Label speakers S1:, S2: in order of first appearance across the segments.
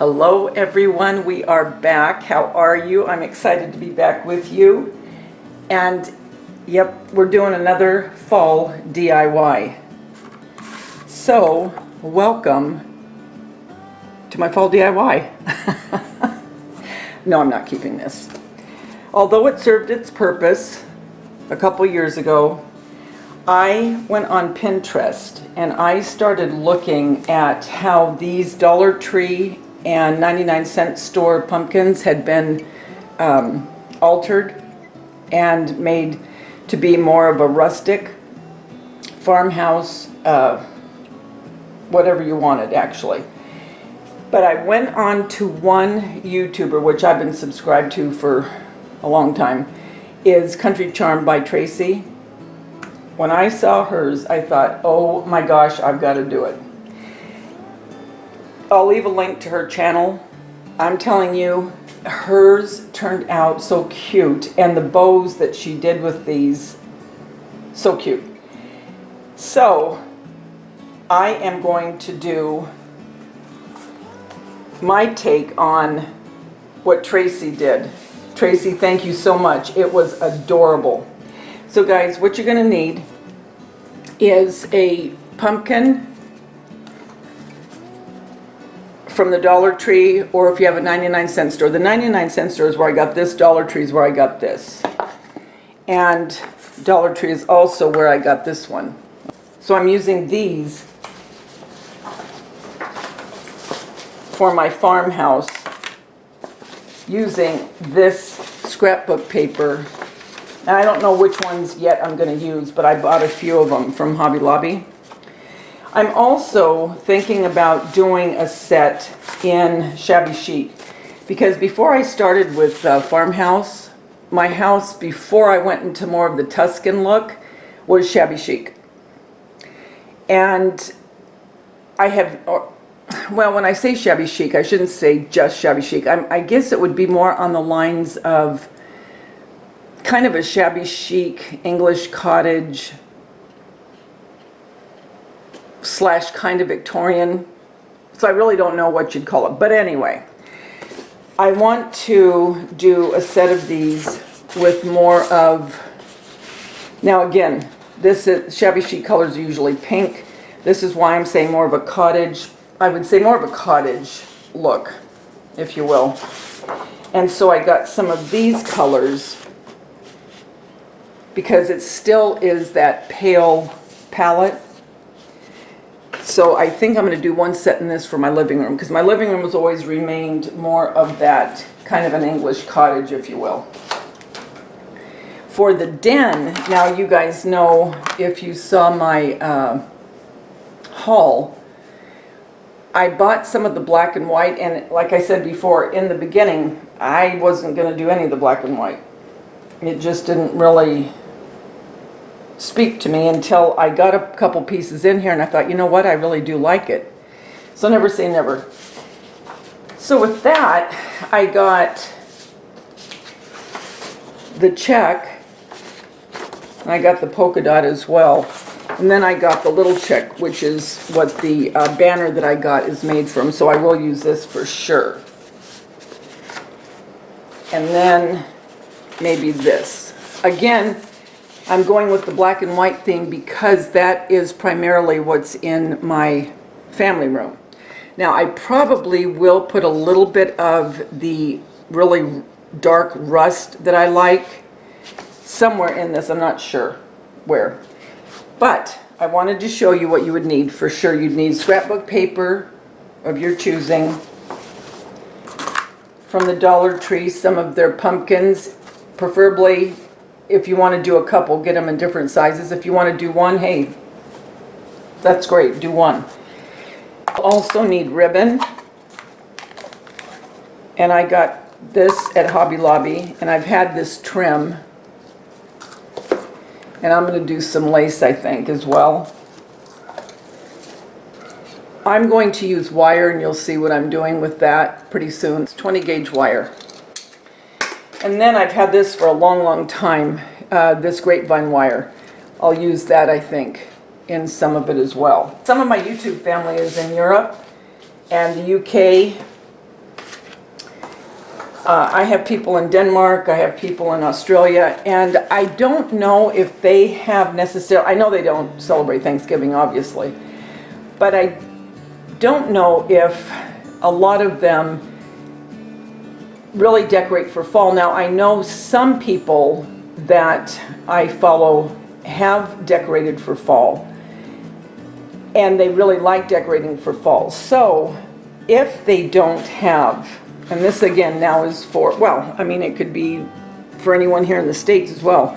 S1: Hello everyone, we are back. How are you? I'm excited to be back with you. And yep, we're doing another fall DIY. So, welcome to my fall DIY. No, I'm not keeping this. Although it served its purpose a couple years ago, I went on Pinterest and I started looking at how these Dollar Tree and 99-cent store pumpkins had been altered and made to be more of a rustic farmhouse, whatever you wanted actually. But I went on to one YouTuber, which I've been subscribed to for a long time, is Country Charm by Tracey. When I saw hers, I thought, oh my gosh, I've got to do it. I'll leave a link to her channel. I'm telling you, hers turned out so cute, and the bows that she did with these, so cute. So, I am going to do my take on what Tracey did. Tracey, thank you so much. It was adorable. So guys, what you're going to need is a pumpkin from the Dollar Tree, or if you have a 99-cent store. The 99-cent store is where I got this. Dollar Tree is where I got this. And Dollar Tree is also where I got this one. So I'm using these for my farmhouse, using this scrapbook paper. And I don't know which ones yet I'm going to use, but I bought a few of them from Hobby Lobby. I'm also thinking about doing a set in shabby chic, because before I started with farmhouse, my house before I went into more of the Tuscan look was shabby chic. And I have, well, when I say shabby chic, I shouldn't say just shabby chic. I guess it would be more on the lines of kind of a shabby chic English cottage slash kind of Victorian. So I really don't know what you'd call it. But anyway, I want to do a set of these with more of, now again, this is, shabby chic colors are usually pink. This is why I'm saying more of a cottage, I would say more of a cottage look, if you will. And so I got some of these colors because it still is that pale palette. So I think I'm going to do one set in this for my living room, because my living room has always remained more of that kind of an English cottage, if you will. For the den, now you guys know, if you saw my haul, I bought some of the black and white, and like I said before, in the beginning, I wasn't going to do any of the black and white. It just didn't really speak to me until I got a couple pieces in here and I thought, you know what, I really do like it. So never say never. So with that, I got the check, and I got the polka dot as well. And then I got the little check, which is what the banner that I got is made from, so I will use this for sure. And then maybe this. Again, I'm going with the black and white theme because that is primarily what's in my family room. Now I probably will put a little bit of the really dark rust that I like somewhere in this. I'm not sure where. But I wanted to show you what you would need for sure. You'd need scrapbook paper of your choosing from the Dollar Tree, some of their pumpkins, preferably. If you want to do a couple, get them in different sizes. If you want to do one, hey, that's great, do one. Also need ribbon, and I got this at Hobby Lobby, and I've had this trim, and I'm going to do some lace, I think, as well. I'm going to use wire, and you'll see what I'm doing with that pretty soon. It's 20 gauge wire. And then I've had this for a long, long time, this grapevine wire. I'll use that, I think, in some of it as well. Some of my YouTube family is in Europe and the UK I have people in Denmark, I have people in Australia, and I don't know if they have necessarily, I know they don't celebrate Thanksgiving, obviously, but I don't know if a lot of them really decorate for fall. Now, I know some people that I follow have decorated for fall, and they really like decorating for fall. So if they don't have, and this again now is for, well, I mean, it could be for anyone here in the States as well.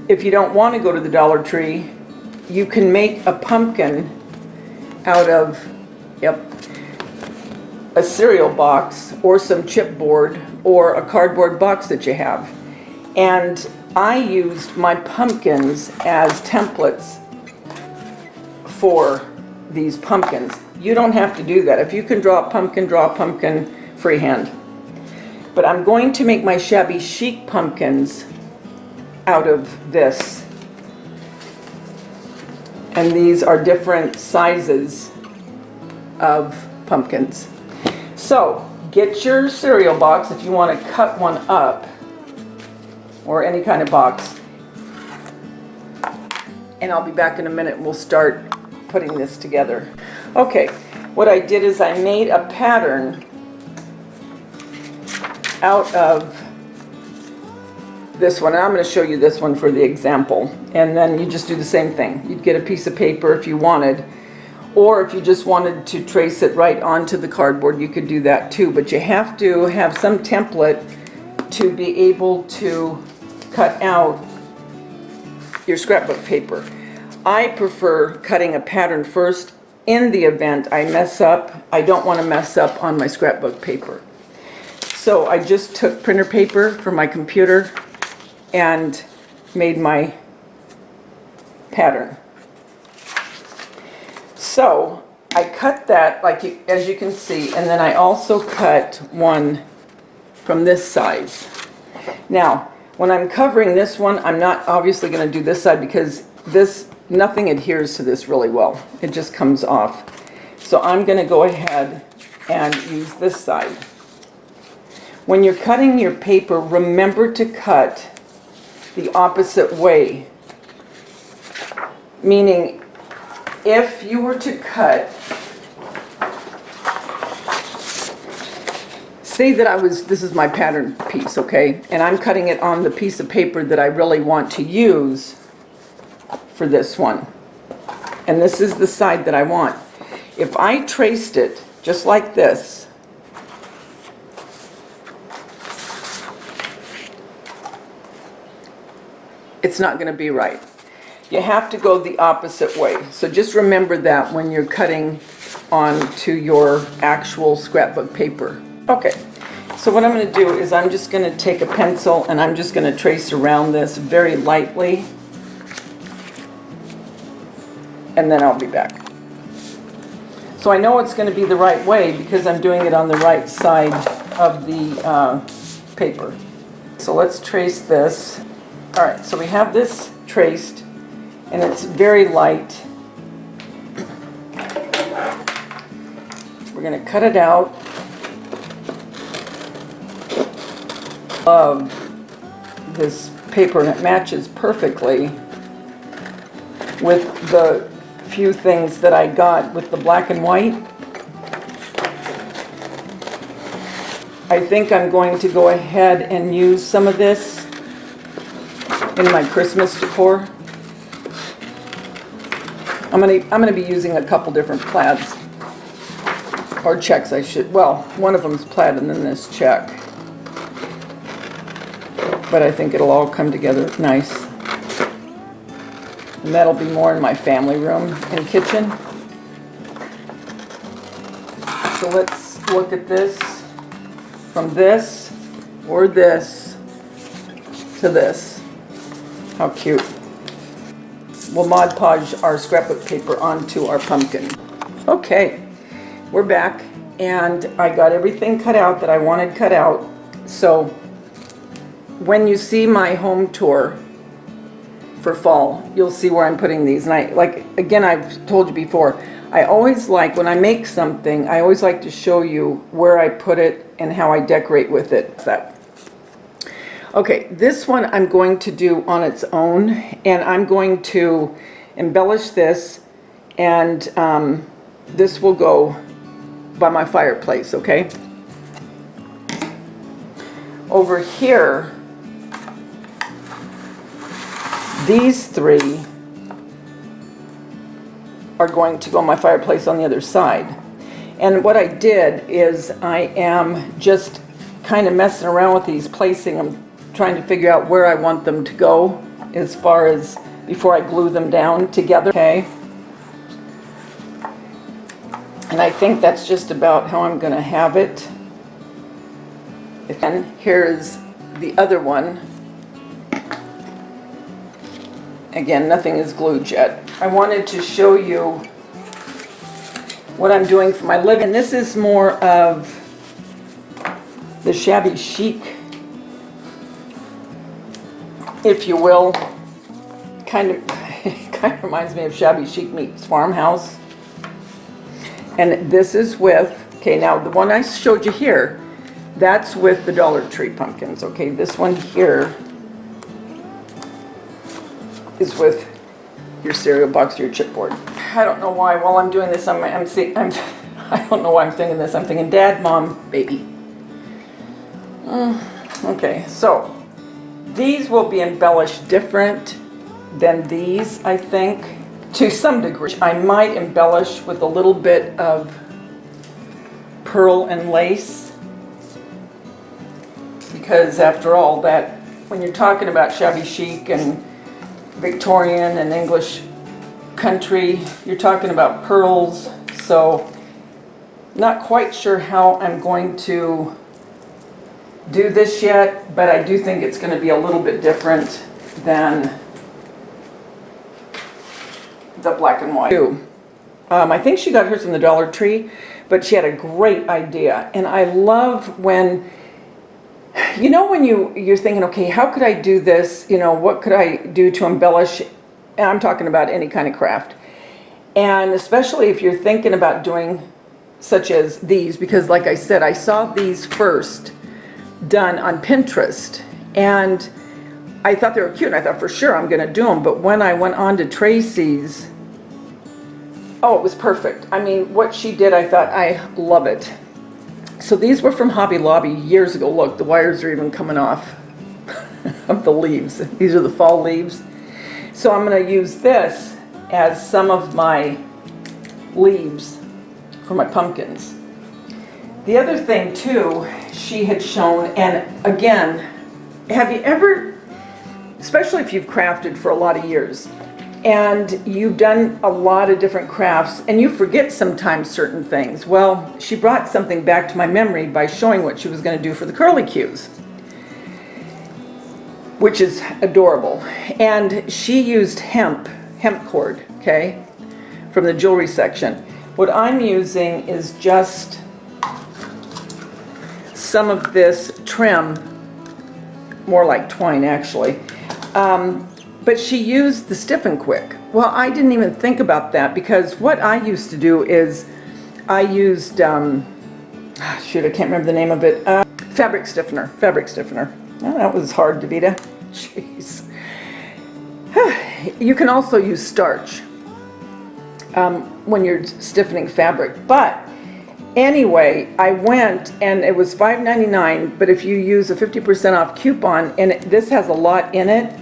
S1: If you don't want to go to the Dollar Tree, you can make a pumpkin out of, a cereal box or some chipboard or a cardboard box that you have. And I used my pumpkins as templates for these pumpkins. You don't have to do that. If you can draw a pumpkin freehand. But I'm going to make my shabby chic pumpkins out of this. And these are different sizes of pumpkins. So get your cereal box if you want to cut one up, or any kind of box. And I'll be back in a minute and we'll start putting this together. Okay, what I did is I made a pattern out of this one. And I'm going to show you this one for the example. And then you just do the same thing. You'd get a piece of paper if you wanted, or if you just wanted to trace it right onto the cardboard, you could do that too. But you have to have some template to be able to cut out your scrapbook paper. I prefer cutting a pattern first in the event I mess up. I don't want to mess up on my scrapbook paper. So I just took printer paper from my computer and made my pattern. So I cut that as you can see, and then I also cut one from this size. Now, when I'm covering this one, I'm not obviously going to do this side because nothing adheres to this really well. It just comes off. So I'm going to go ahead and use this side. When you're cutting your paper, remember to cut the opposite way. Meaning, if you were to cut, say that this is my pattern piece, okay? And I'm cutting it on the piece of paper that I really want to use for this one. And this is the side that I want. If I traced it just like this, it's not going to be right. You have to go the opposite way. So just remember that when you're cutting onto your actual scrapbook paper. Okay, so what I'm going to do is I'm just going to take a pencil and I'm just going to trace around this very lightly. And then I'll be back. So I know it's going to be the right way because I'm doing it on the right side of the paper. So let's trace this. All right, so we have this traced and it's very light. We're going to cut it out. Love this paper, and it matches perfectly with the few things that I got with the black and white. I think I'm going to go ahead and use some of this in my Christmas decor. I'm gonna be using a couple different plaids, or checks I should, well, one of them's plaid and then this check. But I think it'll all come together nice. And that'll be more in my family room and kitchen. So let's look at this from this or this to this. How cute. We'll Mod Podge our scrapbook paper onto our pumpkin. Okay, we're back and I got everything cut out that I wanted cut out. So when you see my home tour, for fall. You'll see where I'm putting these. And again, I've told you before, I always like, when I make something, I always like to show you where I put it and how I decorate with it. Okay, this one I'm going to do on its own, and I'm going to embellish this, and this will go by my fireplace, okay? Over here, these three are going to go on my fireplace on the other side. And what I did is I am just kind of messing around with these, placing them, trying to figure out where I want them to go as far as before I glue them down together, okay? And I think that's just about how I'm going to have it. And here's the other one. Again, nothing is glued yet. I wanted to show you what I'm doing for my living. And this is more of the shabby chic, if you will. Kind of reminds me of Shabby Chic meets Farmhouse. And this is with, okay, now the one I showed you here, that's with the Dollar Tree pumpkins. Okay, this one here is with your cereal box or your chipboard. I don't know why while I'm doing this, I don't know why I'm thinking this. I'm thinking dad, mom, baby. Okay, so these will be embellished different than these, I think, to some degree. I might embellish with a little bit of pearl and lace, because after all, that when you're talking about shabby chic and Victorian and English country, you're talking about pearls. So not quite sure how I'm going to do this yet, but I do think it's going to be a little bit different than the black and white. I think she got hers from the Dollar Tree, but she had a great idea. And I love when, you know, when you're thinking, okay, how could I do this? You know, what could I do to embellish? And I'm talking about any kind of craft. And especially if you're thinking about doing such as these, because like I said, I saw these first done on Pinterest, and I thought they were cute, and I thought for sure I'm going to do them. But when I went on to Tracey's, oh, it was perfect. I mean, what she did, I thought, I love it. So these were from Hobby Lobby years ago. Look, the wires are even coming off of the leaves. These are the fall leaves. So I'm going to use this as some of my leaves for my pumpkins. The other thing too, she had shown, and again, have you ever, especially if you've crafted for a lot of years, and you've done a lot of different crafts, and you forget sometimes certain things. Well, she brought something back to my memory by showing what she was going to do for the curlicues, which is adorable. And she used hemp cord, okay, from the jewelry section. What I'm using is just some of this trim, more like twine actually. But she used the Stiff and Quick. Well, I didn't even think about that, because what I used to do is I used, shoot, I can't remember the name of it, fabric stiffener. Oh, that was hard, Davida. Jeez. You can also use starch when you're stiffening fabric. But anyway, I went, and it was $5.99, but if you use a 50% off coupon, and this has a lot in it,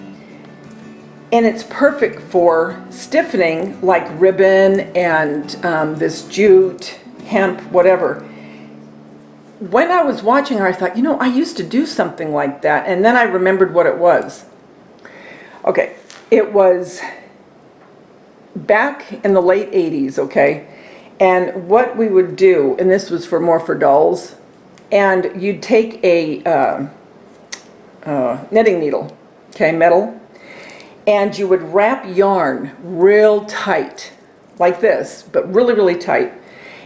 S1: and it's perfect for stiffening, like ribbon and this jute, hemp, whatever. When I was watching her, I thought, you know, I used to do something like that, and then I remembered what it was. Okay, it was back in the late 80s, okay? And what we would do, and this was more for dolls, and you'd take a knitting needle, okay, metal, and you would wrap yarn real tight, like this, but really, really tight.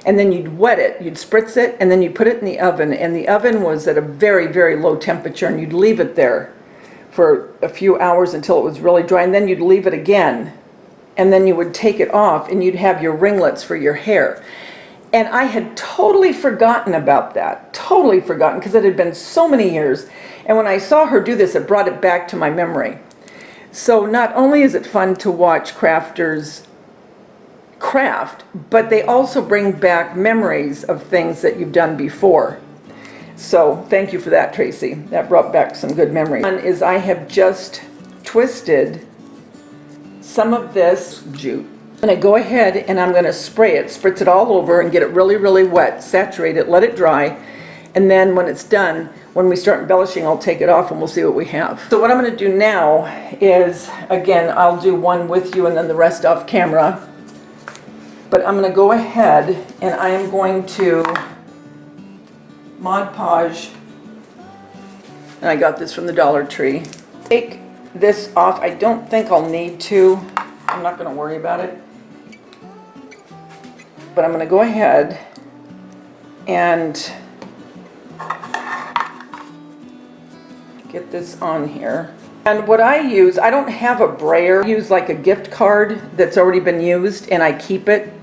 S1: And then you'd wet it, you'd spritz it, and then you'd put it in the oven. And the oven was at a very, very low temperature, and you'd leave it there for a few hours until it was really dry, and then you'd leave it again, and then you would take it off and you'd have your ringlets for your hair. And I had totally forgotten about that, totally forgotten, because it had been so many years. And when I saw her do this, it brought it back to my memory. So not only is it fun to watch crafters craft, but they also bring back memories of things that you've done before. So thank you for that, Tracy. That brought back some good memories. One is I have just twisted some of this jute. I'm going to go ahead and I'm going to spray it, spritz it all over and get it really, really wet, saturate it, let it dry, and then when it's done, when we start embellishing, I'll take it off and we'll see what we have. So what I'm going to do now is, again, I'll do one with you and then the rest off camera, but I'm going to go ahead and I am going to Mod Podge, and I got this from the Dollar Tree. Take this off. I don't think I'll need to. I'm not going to worry about it. But I'm going to go ahead and get this on here. And what I use, I don't have a brayer. I use like a gift card that's already been used, and I keep it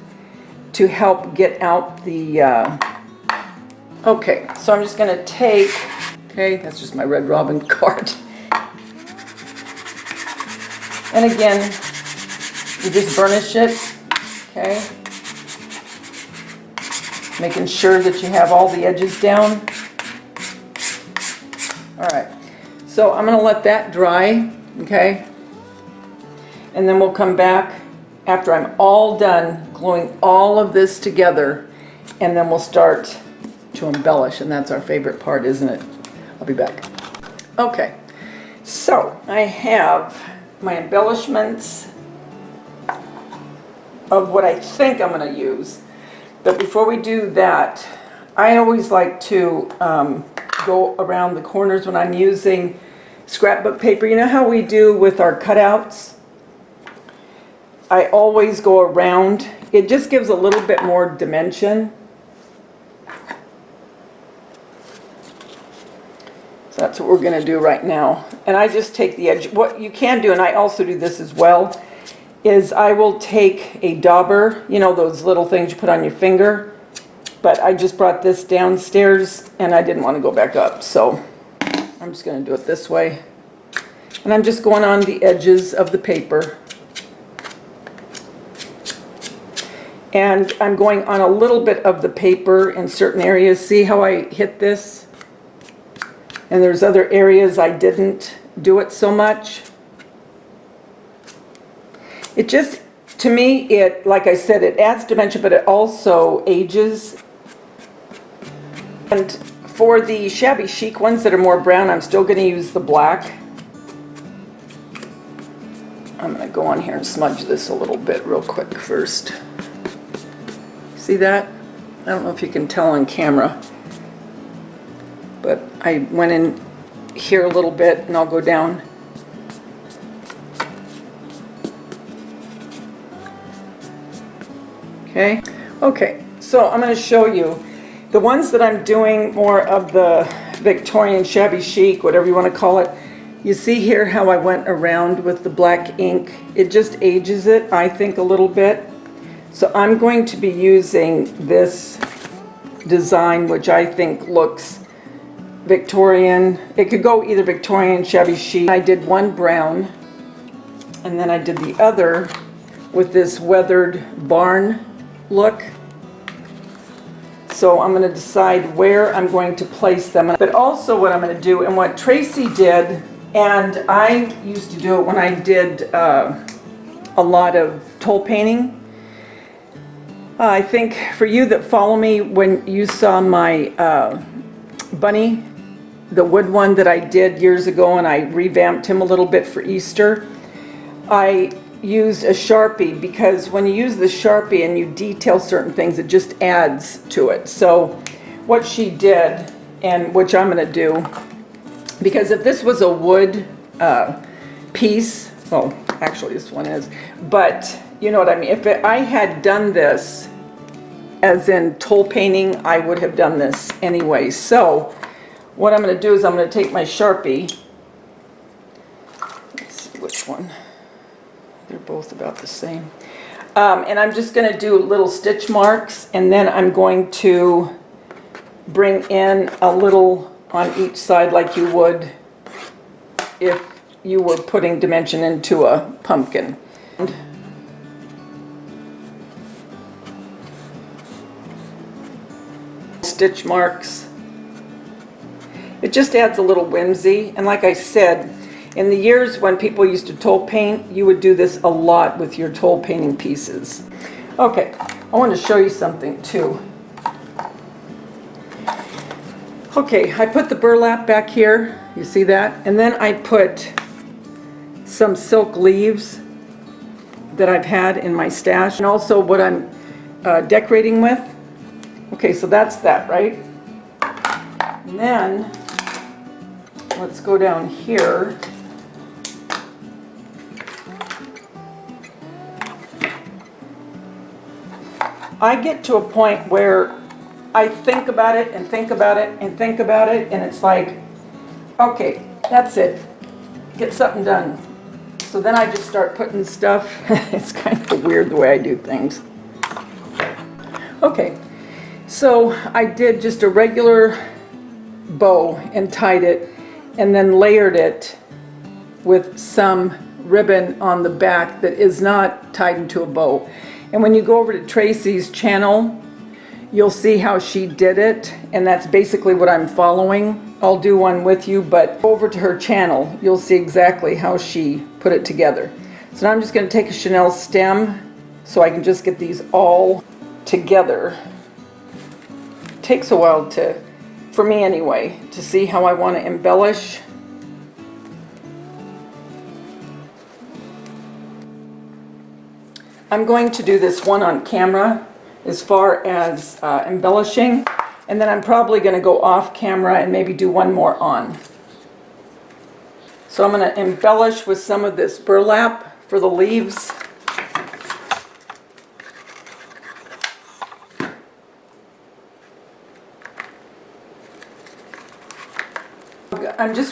S1: to help get out the... Okay, so I'm just going to take... Okay, that's just my Red Robin card. And again, you just burnish it, okay? Making sure that you have all the edges down. All right, so I'm gonna let that dry, okay? And then we'll come back after I'm all done gluing all of this together, and then we'll start to embellish, and that's our favorite part, isn't it? I'll be back. Okay, so I have my embellishments of what I think I'm going to use. But before we do that, I always like to go around the corners when I'm using scrapbook paper. You know how we do with our cutouts? I always go around. It just gives a little bit more dimension. So that's what we're going to do right now. And I just take the edge. What you can do, and I also do this as well, is I will take a dauber, you know, those little things you put on your finger, but I just brought this downstairs and I didn't want to go back up, so I'm just going to do it this way. And I'm just going on the edges of the paper. And I'm going on a little bit of the paper in certain areas. See how I hit this? And there's other areas I didn't do it so much. It just, to me, it, like I said, it adds dimension, but it also ages. And for the shabby chic ones that are more brown, I'm still going to use the black. I'm going to go on here and smudge this a little bit real quick first. See that? I don't know if you can tell on camera, but I went in here a little bit and I'll go down. Okay, so I'm going to show you the ones that I'm doing more of the Victorian shabby chic, whatever you want to call it. You see here how I went around with the black ink. It just ages it, I think, a little bit. So I'm going to be using this design, which I think looks Victorian. It could go either Victorian, shabby chic. I did one brown, and then I did the other with this weathered barn look. So I'm going to decide where I'm going to place them. But also what I'm going to do, and what Tracey did, and I used to do it when I did a lot of toll painting. I think for you that follow me, when you saw my bunny, the wood one that I did years ago, and I revamped him a little bit for Easter, I used a Sharpie, because when you use the Sharpie and you detail certain things, it just adds to it. So what she did, and which I'm going to do, because if this was a wood piece, well, actually this one is, but you know what I mean, if I had done this as in toll painting, I would have done this anyway. So what I'm going to do is I'm going to take my Sharpie, which one. They're both about the same. And I'm just going to do little stitch marks, and then I'm going to bring in a little on each side like you would if you were putting dimension into a pumpkin. Stitch marks. It just adds a little whimsy, and like I said, in the years when people used to toll paint, you would do this a lot with your toll painting pieces. Okay, I want to show you something too. Okay, I put the burlap back here, you see that? And then I put some silk leaves that I've had in my stash, and also what I'm decorating with. Okay, so that's that, right? And then, let's go down here. I get to a point where I think about it and think about it and think about it, and it's like, okay, that's it. Get something done. So then I just start putting stuff. It's kind of weird the way I do things. Okay, so I did just a regular bow and tied it, and then layered it with some ribbon on the back that is not tied into a bow. And when you go over to Tracey's channel, you'll see how she did it, and that's basically what I'm following. I'll do one with you, but over to her channel, you'll see exactly how she put it together. So now I'm just going to take a Chanel stem so I can just get these all together. It takes a while to, for me anyway, to see how I want to embellish. I'm going to do this one on camera as far as embellishing, and then I'm probably going to go off camera and maybe do one more on. So I'm going to embellish with some of this burlap for the leaves.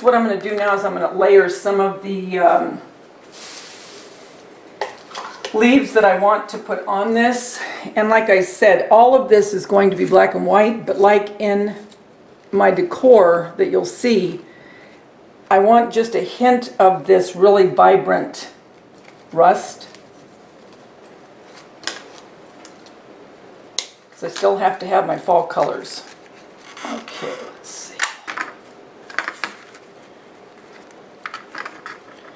S1: What I'm going to do now is I'm going to layer some of the leaves that I want to put on this. And like I said, all of this is going to be black and white, but like in my decor that you'll see, I want just a hint of this really vibrant rust. Because I still have to have my fall colors. Okay, let's see.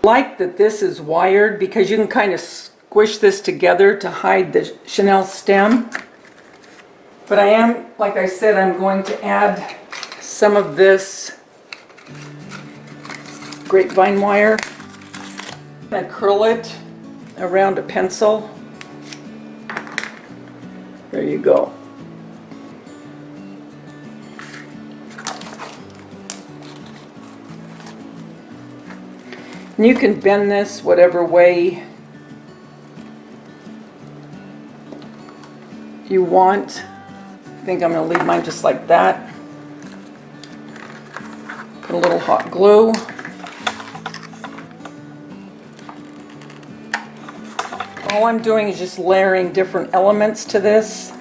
S1: I like that this is wired because you can kind of squish this together to hide the Chanel stem. But I am, like I said, I'm going to add some of this grapevine wire. I'm going to curl it around a pencil. There you go. And you can bend this whatever way you want. I think I'm going to leave mine just like that. Put a little hot glue. All I'm doing is just layering different elements to this,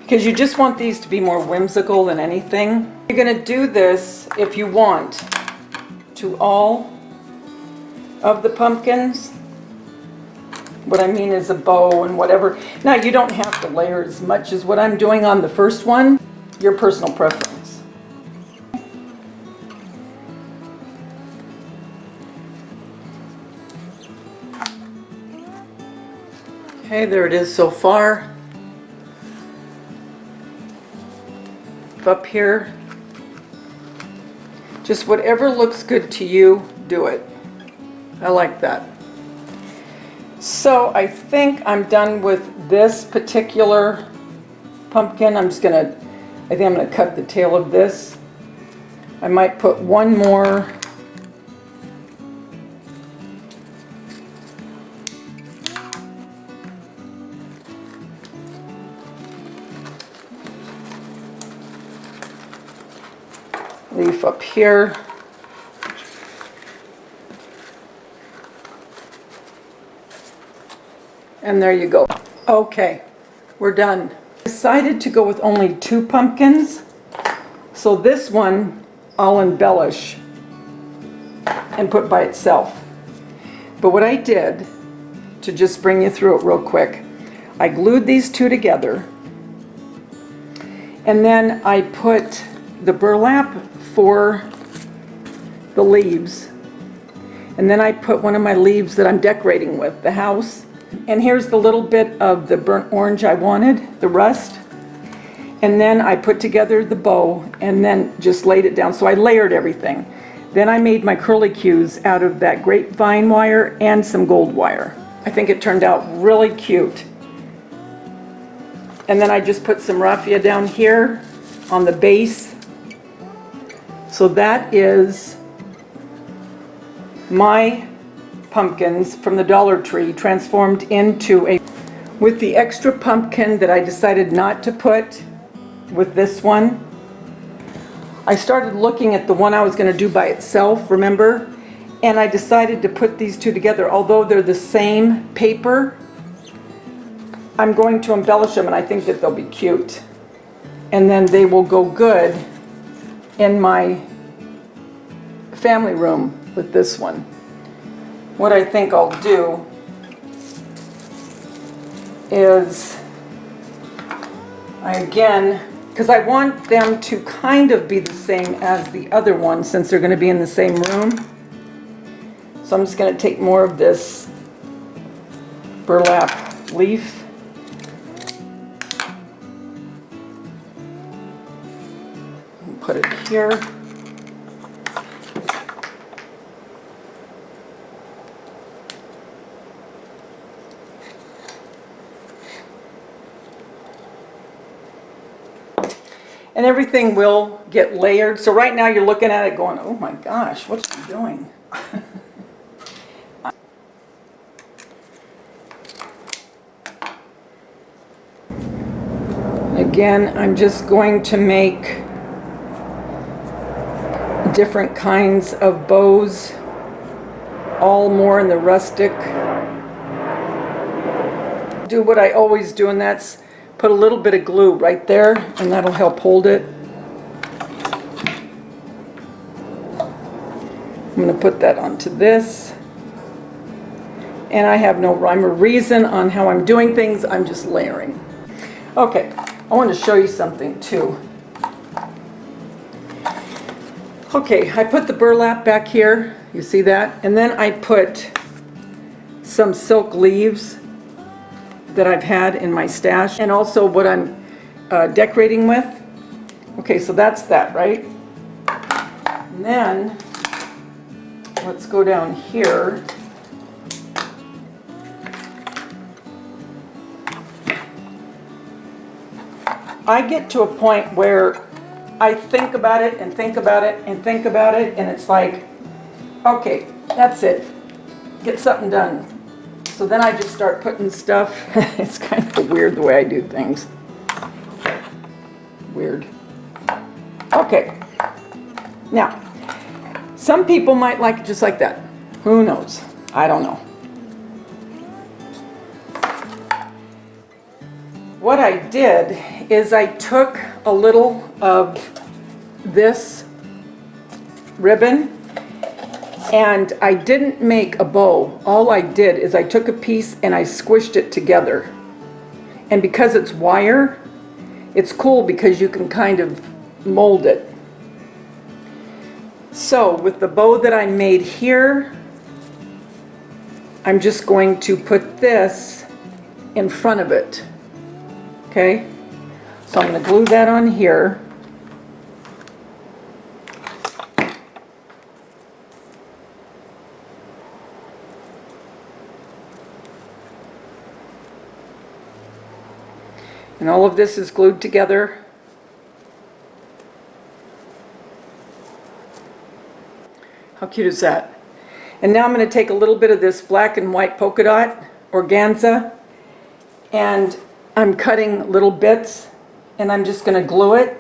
S1: because you just want these to be more whimsical than anything. You're going to do this, if you want, to all of the pumpkins. What I mean is a bow and whatever. Now, you don't have to layer as much as what I'm doing on the first one. Your personal preference. Okay, there it is so far. Up here. Just whatever looks good to you, do it. I like that. So I think I'm done with this particular pumpkin. I think I'm gonna cut the tail of this. I might put one more leaf up here. And there you go. Okay, we're done. Decided to go with only 2 pumpkins. So this one I'll embellish and put by itself. But what I did, to just bring you through it real quick, I glued these 2 together, and then I put the burlap for the leaves, and then I put one of my leaves that I'm decorating with, the house, and here's the little bit of the burnt orange I wanted, the rust, and then I put together the bow and then just laid it down. So I layered everything. Then I made my curlicues out of that grapevine wire and some gold wire. I think it turned out really cute. And then I just put some raffia down here on the base. So that is my pumpkins from the Dollar Tree transformed into a, with the extra pumpkin that I decided not to put with this one. I started looking at the one I was going to do by itself, remember? And I decided to put these 2 together. Although they're the same paper, I'm going to embellish them, and I think that they'll be cute. And then they will go good in my family room with this one. What I think I'll do is, because I want them to kind of be the same as the other one since they're going to be in the same room. So I'm just going to take more of this burlap leaf. And put it here. And everything will get layered. So right now you're looking at it going, oh my gosh, what's she doing? Again, I'm just going to make different kinds of bows, all more in the rustic. Do what I always do, and that's put a little bit of glue right there, and that'll help hold it. I'm going to put that onto this. And I have no rhyme or reason on how I'm doing things, I'm just layering. Okay, I want to show you something too. Okay, I put the burlap back here, you see that? And then I put some silk leaves that I've had in my stash, and also what I'm decorating with. Okay, so that's that, right? And then let's go down here. I get to a point where I think about it and think about it and think about it, and it's like, okay, that's it. Get something done. So then I just start putting stuff. It's kind of weird the way I do things. Weird. Okay. Now, some people might like it just like that. Who knows? I don't know. What I did is I took a little of this ribbon, and I didn't make a bow. All I did is I took a piece and I squished it together. And because it's wire, it's cool because you can kind of mold it. So with the bow that I made here, I'm just going to put this in front of it. Okay? So I'm going to glue that on here. And all of this is glued together. How cute is that? And now I'm going to take a little bit of this black and white polka dot organza, and I'm cutting little bits, and I'm just going to glue it.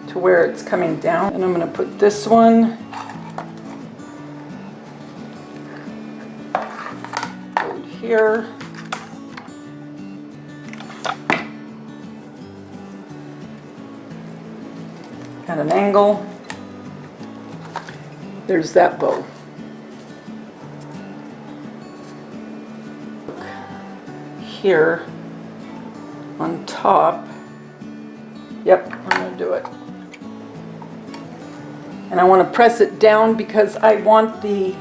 S1: To where it's coming down. And I'm going to put this one here. At an angle. There's that bow. Here on top. Yep, I'm going to do it. And I want to press it down because I want the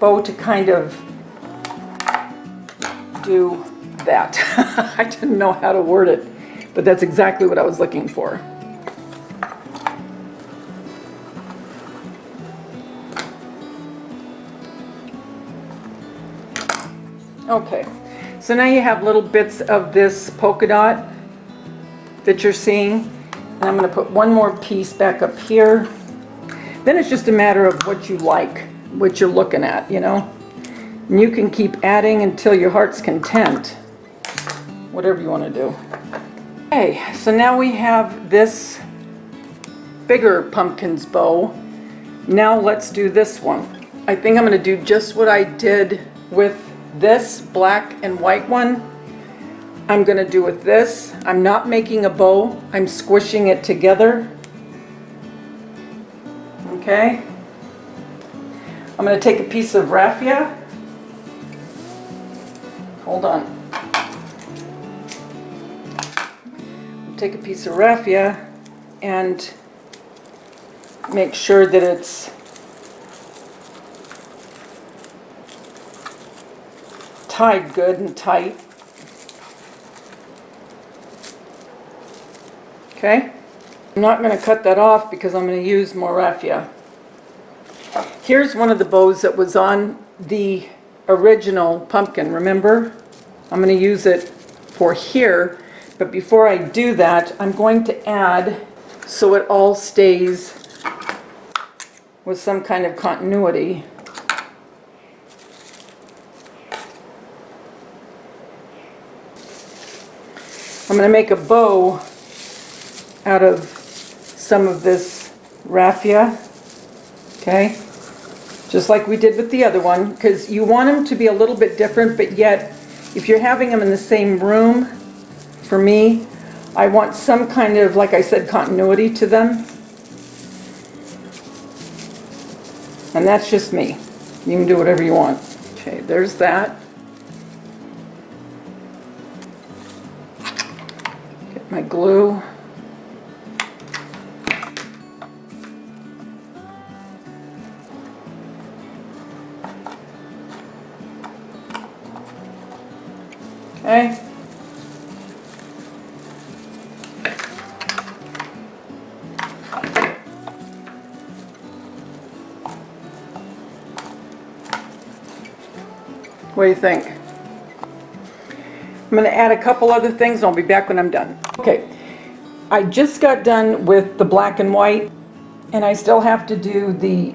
S1: bow to kind of do that. I didn't know how to word it, but that's exactly what I was looking for. Okay, so now you have little bits of this polka dot that you're seeing. And I'm going to put one more piece back up here. Then it's just a matter of what you like, what you're looking at, you know. And you can keep adding until your heart's content, whatever you want to do. Okay, so now we have this bigger pumpkin's bow. Now let's do this one. I think I'm going to do just what I did with this black and white one. I'm going to do with this. I'm not making a bow. I'm squishing it together. Okay. I'm going to take a piece of raffia. Hold on. Take a piece of raffia and make sure that it's tied good and tight. Okay, I'm not going to cut that off because I'm going to use more raffia. Here's one of the bows that was on the original pumpkin, remember? I'm going to use it for here, but before I do that, I'm going to add so it all stays with some kind of continuity. I'm going to make a bow out of some of this raffia, okay, just like we did with the other one, because you want them to be a little bit different, but yet if you're having them in the same room, for me, I want some kind of, like I said, continuity to them, and that's just me. You can do whatever you want. Okay, there's that. Get my glue. Okay. What do you think? I'm going to add a couple other things and I'll be back when I'm done. Okay, I just got done with the black and white and I still have to do the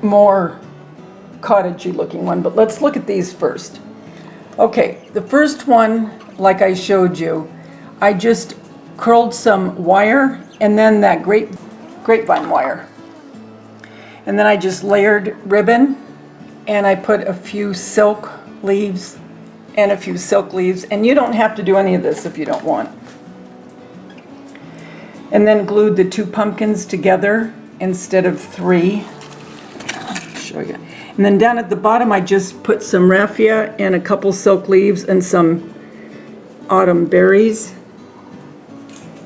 S1: more cottagey looking one, but let's look at these first. Okay, the first one, like I showed you, I just curled some wire and then that grapevine wire. And then I just layered ribbon and I put a few silk leaves and a few silk leaves, and you don't have to do any of this if you don't want. And then glued the two pumpkins together instead of three. I'll show you. And then down at the bottom I just put some raffia and a couple silk leaves and some autumn berries.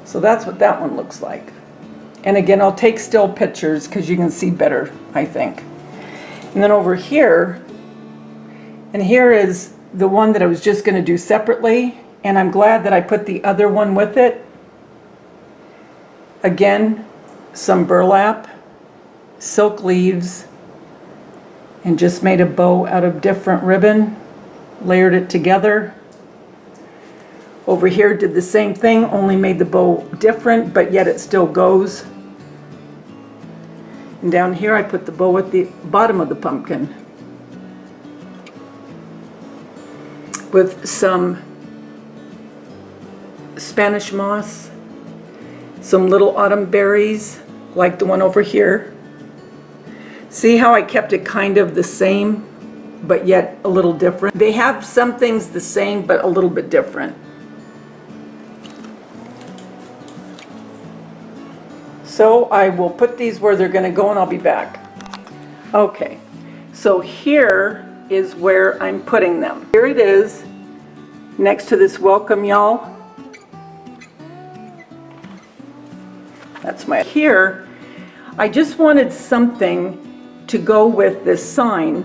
S1: So that's what that one looks like. And again, I'll take still pictures because you can see better, I think. And then over here, and here is the one that I was just going to do separately, and I'm glad that I put the other one with it. Again, some burlap, silk leaves, and just made a bow out of different ribbon, layered it together. Over here did the same thing, only made the bow different, but yet it still goes. And down here I put the bow at the bottom of the pumpkin with some Spanish moss, some little autumn berries like the one over here. See how I kept it kind of the same but yet a little different. They have some things the same, but a little bit different. So I will put these where they're going to go and I'll be back. Okay, so here is where I'm putting them. Here it is, next to this welcome y'all. That's my, here, I just wanted something to go with this sign,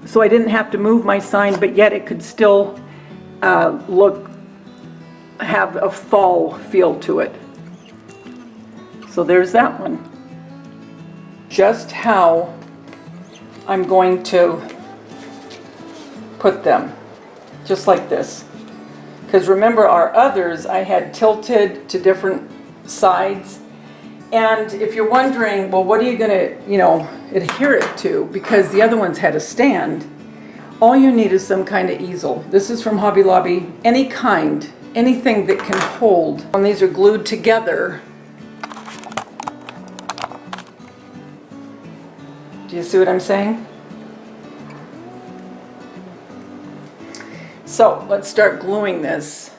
S1: so I didn't have to move my sign, but yet it could still have a fall feel to it. So there's that one. Just how I'm going to put them, just like this. Because remember our others, I had tilted to different sides. And if you're wondering, well, what are you going to, adhere it to? Because the other ones had a stand. All you need is some kind of easel. This is from Hobby Lobby. Any kind, anything that can hold. And these are glued together. Do you see what I'm saying? So let's start gluing this.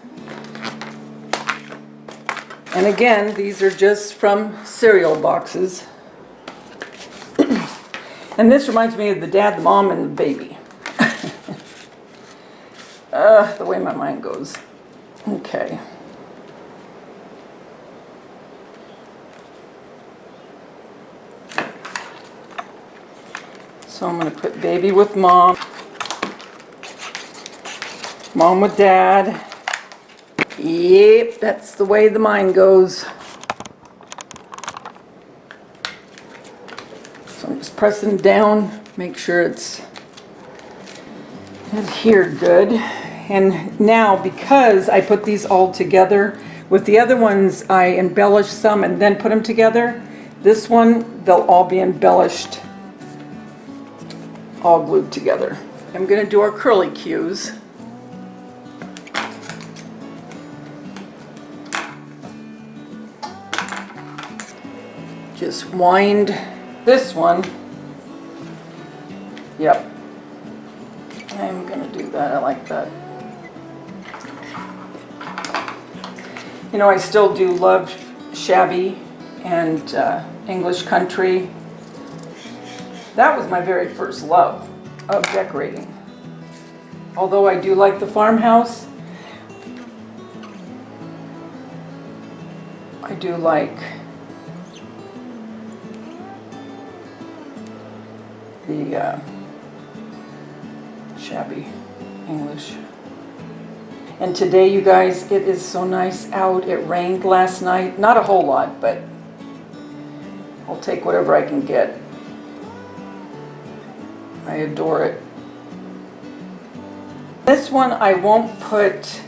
S1: And again, these are just from cereal boxes. And this reminds me of the dad, the mom, and the baby. The way my mind goes. Okay. So I'm going to put baby with mom, mom with dad. Yep, that's the way the mind goes. So I'm just pressing down, make sure it's adhered good. And now, because I put these all together, with the other ones I embellished some and then put them together, this one, they'll all be embellished, all glued together. I'm going to do our curly cues. Just wind this one. Yep. I'm going to do that. I like that. You know, I still do love shabby and English country. That was my very first love of decorating. Although I do like the farmhouse, I do like the shabby English. And today, you guys, it is so nice out. It rained last night. Not a whole lot, but I'll take whatever I can get. I adore it. This one I won't put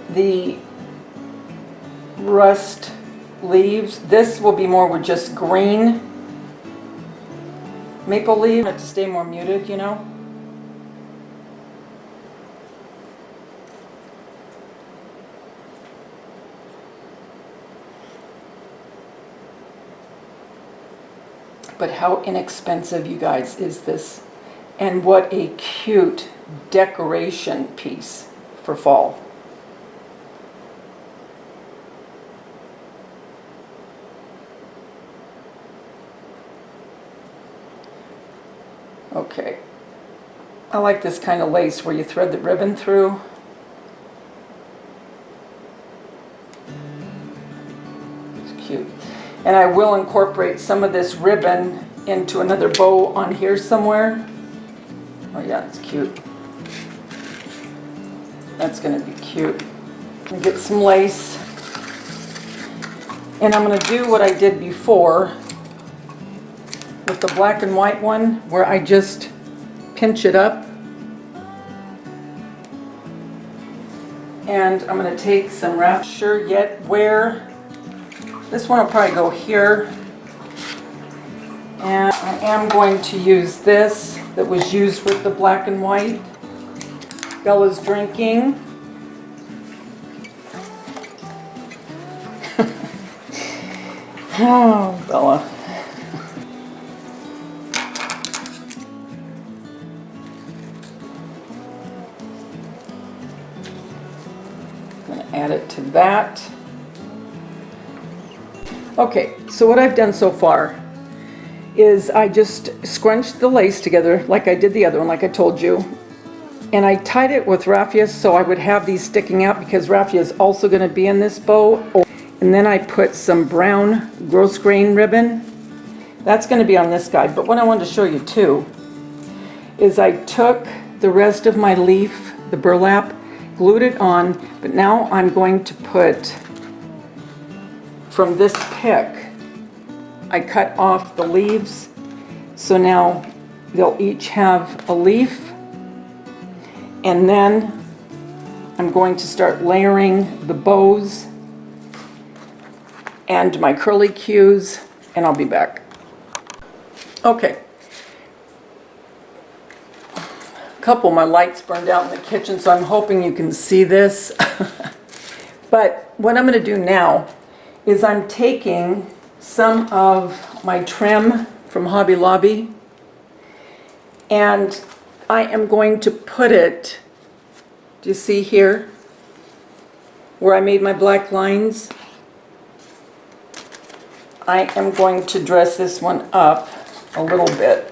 S1: the rust leaves. This will be more with just green maple leaf to stay more muted, you know. But how inexpensive, you guys, is this? And what a cute decoration piece for fall. Okay. I like this kind of lace where you thread the ribbon through. It's cute. And I will incorporate some of this ribbon into another bow on here somewhere. Oh yeah, it's cute. That's going to be cute. I'm get some lace. And I'm going to do what I did before with the black and white one, where I just pinch it up. And I'm going to take some raffia, sure yet where. This one will probably go here. And I am going to use this that was used with the black and white. Bella's drinking. Oh, Bella. Add it to that. Okay, so what I've done so far is I just scrunched the lace together like I did the other one, like I told you. And I tied it with raffia so I would have these sticking out because raffia is also going to be in this bow. And then I put some brown gross grain ribbon. That's going to be on this guide. But what I wanted to show you too is I took the rest of my leaf, the burlap, glued it on, but now I'm going to put, from this pick, I cut off the leaves, so now they'll each have a leaf, and then I'm going to start layering the bows and my curly cues, and I'll be back. Okay. A couple of my lights burned out in the kitchen, so I'm hoping you can see this. But what I'm going to do now is I'm taking some of my trim from Hobby Lobby and I am going to put it, do you see here where I made my black lines? I am going to dress this one up a little bit.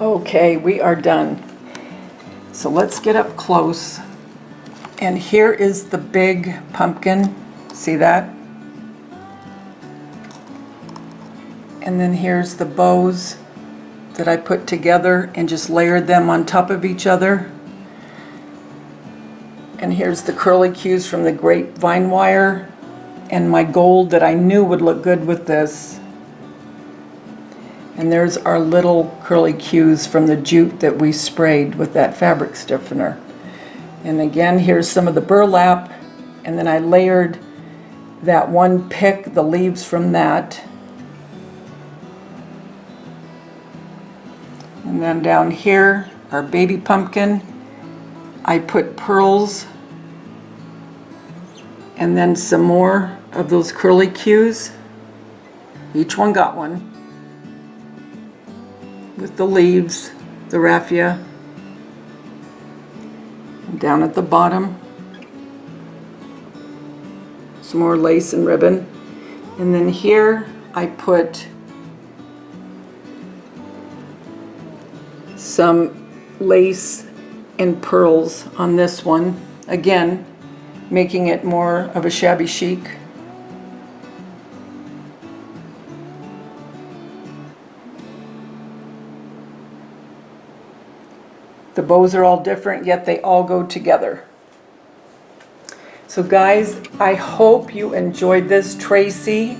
S1: Okay, we are done. So let's get up close. And here is the big pumpkin. See that? And then here's the bows that I put together and just layered them on top of each other. And here's the curly cues from the grapevine wire and my gold that I knew would look good with this. And there's our little curly cues from the jute that we sprayed with that fabric stiffener. And again, here's some of the burlap, and then I layered that one pick, the leaves from that. And then down here, our baby pumpkin, I put pearls and then some more of those curly cues. Each one got one. With the leaves, the raffia, and down at the bottom, some more lace and ribbon. And then here I put some lace and pearls on this one, again making it more of a shabby chic. The bows are all different, yet they all go together. So guys, I hope you enjoyed this. Tracey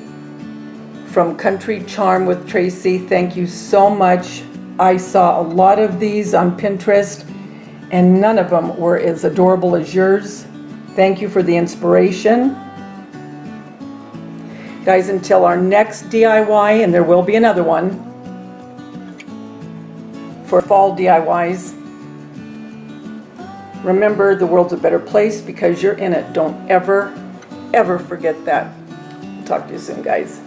S1: from Country Charm with Tracey, thank you so much. I saw a lot of these on Pinterest and none of them were as adorable as yours. Thank you for the inspiration. Guys, until our next DIY, and there will be another one for fall DIYs, remember, the world's a better place because you're in it. Don't ever, ever forget that. Talk to you soon, guys.